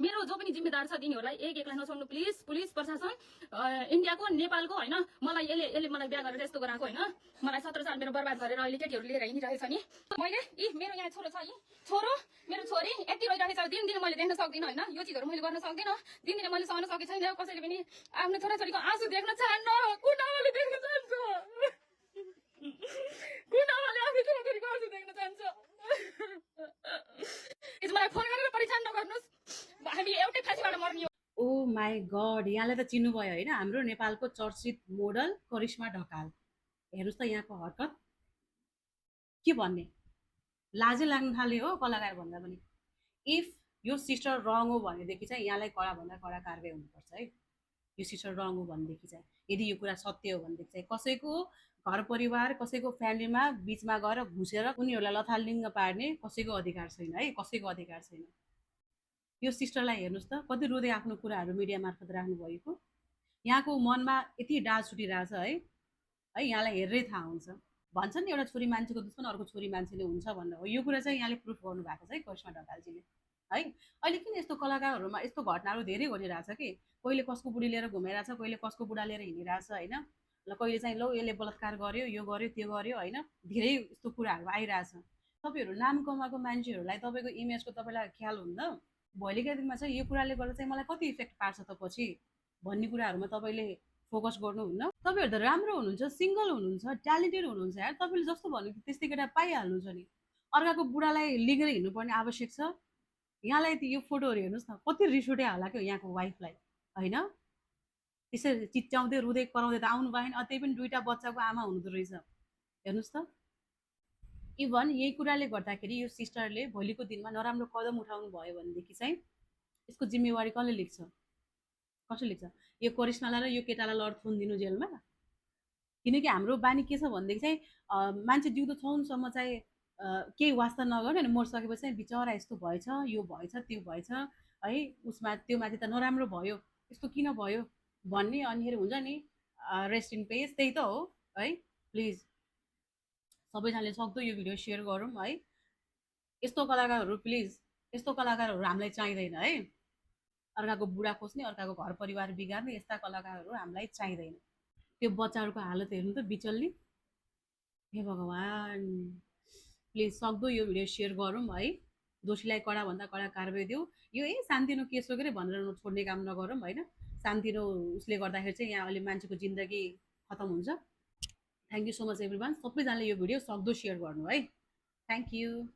मेरो जो पनि जिम्मेदार छ तिनीहरूलाई एक एकलाई नछोड्नु प्लिज। पुलिस प्रशासन इन्डियाको नेपालको होइन, मलाई यसले मलाई बिहा गरेर यस्तो गराएको होइन। मलाई 17 साल मेरो बर्बाद गरेर अहिले केटीहरू लिएर हिँडिरहेछ नि। मैले मेरो यहाँ छोरो छ, छोरो मेरो छोरी यति रहिरहेछ, दिनदिन मैले देख्न सक्दिनँ होइन। यो चिजहरू मैले गर्न सक्दिनँ, दिनदिन मैले सहन सकेको छैन। कसैले पनि आफ्नो छोराछोरीको आँसु देख्न चाहन्न। कुन आमाले देख्न चाहन्छ? कुन आमाले आफ्नो छोराछोरीको आँसु देख्न चाहन्छ? मलाई फोन गरेर परीक्षण नगर्नुहोस्, हामी एउटै फाँसीबाट मर्ने हो। ओ माई गड, यहाँलाई त चिन्नुभयो होइन, हाम्रो नेपालको चर्चित मोडल करिश्मा ढकाल। हेर्नुहोस् त यहाँको हरकत, के भन्ने, लाजै लाग्न थाल्यो हो कलाकार भन्दा पनि। इफ यो सिस्टर रङ हो भनेदेखि चाहिँ यहाँलाई कडाभन्दा कडा कारवाही हुनुपर्छ है। यो सिस्टर रङ हो भनेदेखि चाहिँ, यदि यो कुरा सत्य हो भनेदेखि चाहिँ कसैको घर परिवार कसैको फ्यामिलीमा बिचमा गएर घुसेर उनीहरूलाई लथालिङ्ग पार्ने कसैको अधिकार छैन है, कसैको अधिकार छैन। यो सिस्टरलाई हेर्नुहोस् त कति रुँदै आफ्नो कुराहरू मिडिया मार्फत राख्नुभएको। यहाँको मनमा यति डाँच छुटिरहेछ है, यहाँलाई हेरेरै थाहा हुन्छ। भन्छ नि एउटा छोरी मान्छेको दुश्मन अर्को छोरी मान्छेले हुन्छ भनेर, हो यो कुरा चाहिँ यहाँले प्रुफ गर्नुभएको छ है करिश्मा ढकालजीले है। अहिले किन यस्तो कलाकारहरूमा यस्तो घटनाहरू धेरै घटिरहेछ कि, कहिले कसको बुढी लिएर घुमिरहेछ, कहिले कसको बुढा लिएर हिँडिरहेछ होइन, ल कहिले चाहिँ लौ यसले बलात्कार गर्यो, यो गर्यो त्यो गर्यो होइन, धेरै यस्तो कुराहरू आइरहेछ। तपाईँहरू नाम कमाएको मान्छेहरूलाई तपाईँको इमेजको तपाईँलाई ख्याल हुन्न? भोलिका दिनमा चाहिँ यो कुराले गर्दा चाहिँ मलाई कति इफेक्ट पार्छ त पछि भन्ने कुराहरूमा तपाईँले फोकस गर्नुहुन्न। तपाईँहरू त राम्रो हुनुहुन्छ, सिङ्गल हुनुहुन्छ, ट्यालेन्टेड हुनुहुन्छ यार, तपाईँले जस्तो भन्यो त्यस्तै केटा पाइहाल्नुहुन्छ नि। अर्काको बुढालाई लिगेर हिँड्नुपर्ने आवश्यक छ? यहाँलाई त यो फोटोहरू हेर्नुहोस् न, कति रिस उठ्यो होला क्या यहाँको वाइफलाई होइन। त्यसरी चिच्याउँदै रुँदै कराउँदै त आउनु भएन, त्यही पनि 2टा बच्चाको आमा हुनुहुँदो रहेछ। हेर्नुहोस् त, इभन यही कुराले गर्दाखेरि यो सिस्टरले भोलिको दिनमा नराम्रो कदम उठाउनु भयो भनेदेखि चाहिँ यसको जिम्मेवारी कसले लिन्छ? कसले लिन्छ? यो करिश्मालाई र यो केटालाई लड थुनिदिनु जेलमा? किनकि हाम्रो बानी के छ भनेदेखि चाहिँ मान्छे जिउँदो छौँसम्म चाहिँ केही वास्ता नगर्ने, अनि मरिसकेपछि चाहिँ बिचरा यस्तो भएछ, यो भएछ, त्यो भएछ है, उसमा त्यो माथि त नराम्रो भयो, यस्तो किन भयो भन्ने, अनि हुन्छ नि रेस्ट इन पेस, त्यही त हो है। प्लिज सबैजनाले सक्दो यो भिडियो सेयर गरौँ है। यस्तो कलाकारहरू प्लिज, यस्तो कलाकारहरू हामीलाई चाहिँदैन है। अर्काको बुढा खोज्ने, अर्काको घर परिवार बिगार्ने यस्ता कलाकारहरू हामीलाई चाहिँदैन। त्यो बच्चाहरूको हालत हेर्नु त बिचल्ली। हे भगवान्, प्लिज सक्दो यो भिडियो सेयर गरौँ है। दोषीलाई कडाभन्दा कडा कारवाही देऊ। यो सान्तिनो केस हो के भनेर छोड्ने काम नगरौँ होइन। सान्तिनो उसले गर्दाखेरि चाहिँ यहाँ अहिले मान्छेको जिन्दगी खतम हुन्छ। Thank you so much everyone. सबैजनाले यो भिडियो सक्दो सेयर गर्नु है। Thank you.